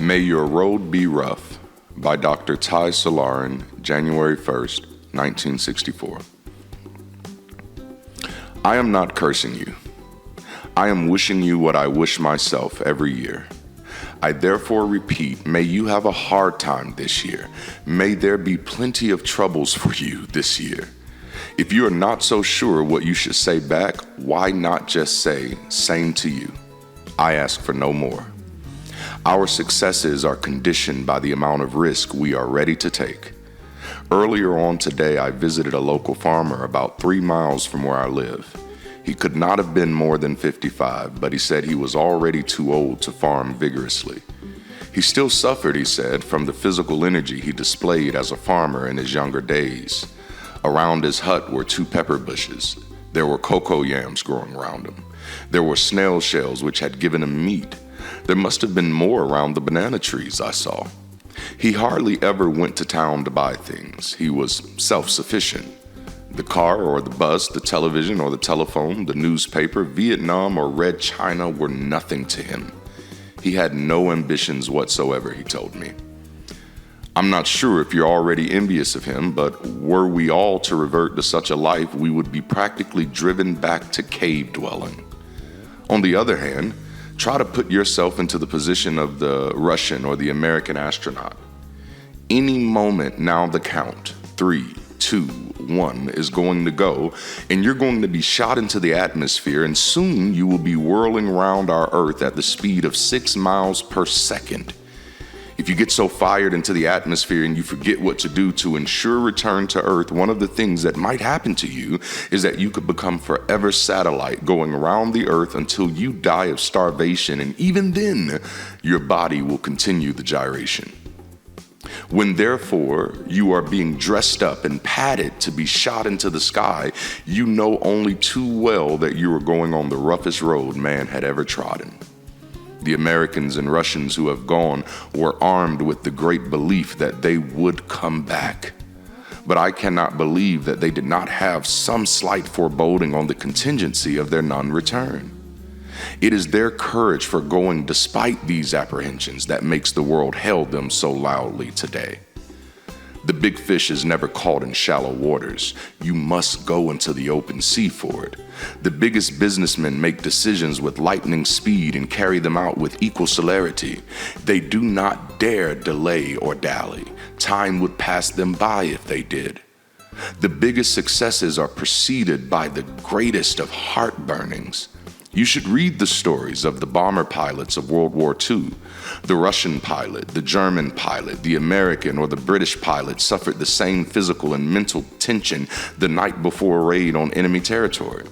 May Your Road Be Rough by Dr. Tai Solarin, January 1st, 1964. I am not cursing you. I am wishing you what I wish myself every year. I therefore repeat, may you have a hard time this year. May there be plenty of troubles for you this year. If you are not so sure what you should say back, why not just say, same to you? I ask for no more. Our successes are conditioned by the amount of risk we are ready to take. Earlier on today, I visited a local farmer about 3 miles from where I live. He could not have been more than 55, but he said he was already too old to farm vigorously. He still suffered, he said, from the physical energy he displayed as a farmer in his younger days. Around his hut were 2 pepper bushes. There were cocoa yams growing around him. There were snail shells which had given him meat. There must have been more around the banana trees I saw. He hardly ever went to town to buy things. He was self-sufficient. The car or the bus, the television or the telephone, the newspaper, Vietnam or Red China were nothing to him. He had no ambitions whatsoever, he told me. I'm not sure if you're already envious of him, but were we all to revert to such a life, we would be practically driven back to cave dwelling. On the other hand, try to put yourself into the position of the Russian or the American astronaut. Any moment now the count, 3, 2, 1 is going to go, and you're going to be shot into the atmosphere, and soon you will be whirling around our Earth at the speed of 6 miles per second. If you get so fired into the atmosphere and you forget what to do to ensure return to Earth, one of the things that might happen to you is that you could become forever satellite going around the Earth until you die of starvation, and even then, your body will continue the gyration. When therefore you are being dressed up and padded to be shot into the sky, you know only too well that you are going on the roughest road man had ever trodden. The Americans and Russians who have gone were armed with the great belief that they would come back. But I cannot believe that they did not have some slight foreboding on the contingency of their non-return. It is their courage for going despite these apprehensions that makes the world hail them so loudly today. The big fish is never caught in shallow waters. You must go into the open sea for it. The biggest businessmen make decisions with lightning speed and carry them out with equal celerity. They do not dare delay or dally. Time would pass them by if they did. The biggest successes are preceded by the greatest of heartburnings. You should read the stories of the bomber pilots of World War II. The Russian pilot, the German pilot, the American or the British pilot suffered the same physical and mental tension the night before a raid on enemy territory.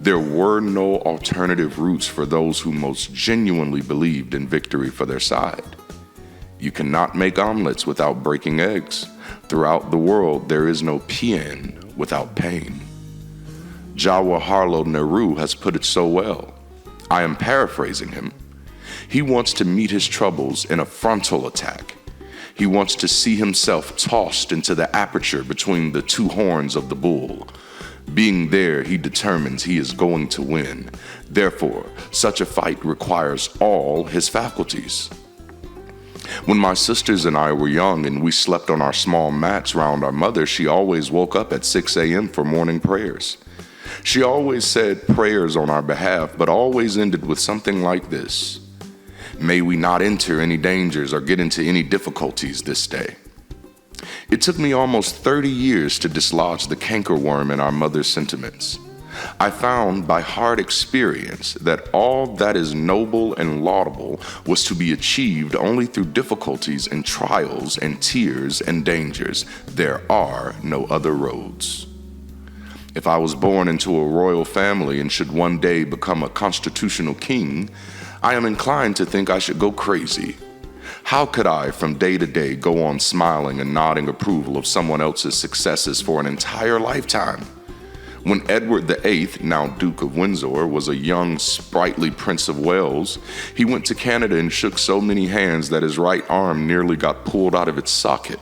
There were no alternative routes for those who most genuinely believed in victory for their side. You cannot make omelets without breaking eggs. Throughout the world, there is no pain without pain. Jawaharlal Nehru has put it so well. I am paraphrasing him. He wants to meet his troubles in a frontal attack. He wants to see himself tossed into the aperture between the 2 horns of the bull. Being there, he determines he is going to win. Therefore, such a fight requires all his faculties. When my sisters and I were young and we slept on our small mats round our mother, she always woke up at 6 a.m. for morning prayers. She always said prayers on our behalf, but always ended with something like this: may we not enter any dangers or get into any difficulties this day. It took me almost 30 years to dislodge the cankerworm in our mother's sentiments. I found by hard experience that all that is noble and laudable was to be achieved only through difficulties and trials and tears and dangers. There are no other roads. If I was born into a royal family and should one day become a constitutional king, I am inclined to think I should go crazy. How could I, from day to day, go on smiling and nodding approval of someone else's successes for an entire lifetime? When Edward VIII, now Duke of Windsor, was a young, sprightly Prince of Wales, he went to Canada and shook so many hands that his right arm nearly got pulled out of its socket.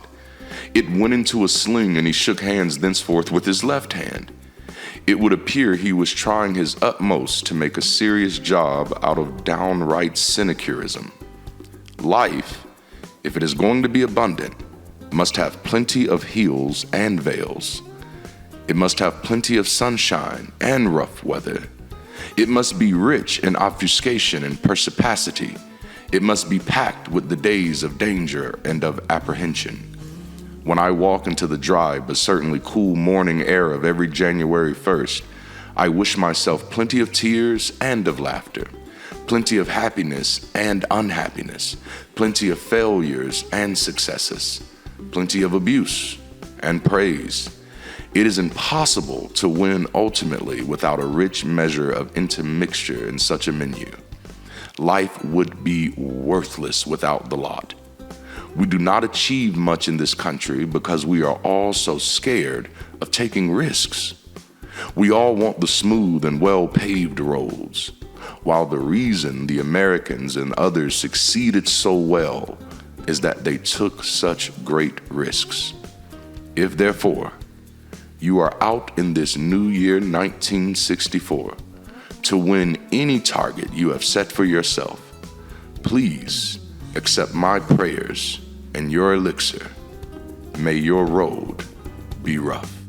It went into a sling and he shook hands thenceforth with his left hand. It would appear he was trying his utmost to make a serious job out of downright sinecuriism. Life, if it is going to be abundant, must have plenty of hills and vales. It must have plenty of sunshine and rough weather. It must be rich in obfuscation and perspicacity. It must be packed with the days of danger and of apprehension. When I walk into the dry but certainly cool morning air of every January 1st, I wish myself plenty of tears and of laughter, plenty of happiness and unhappiness, plenty of failures and successes, plenty of abuse and praise. It is impossible to win ultimately without a rich measure of intermixture in such a menu. Life would be worthless without the lot. We do not achieve much in this country because we are all so scared of taking risks. We all want the smooth and well-paved roads, while the reason the Americans and others succeeded so well is that they took such great risks. If therefore you are out in this new year 1964 to win any target you have set for yourself, please accept my prayers and your elixir. May your road be rough.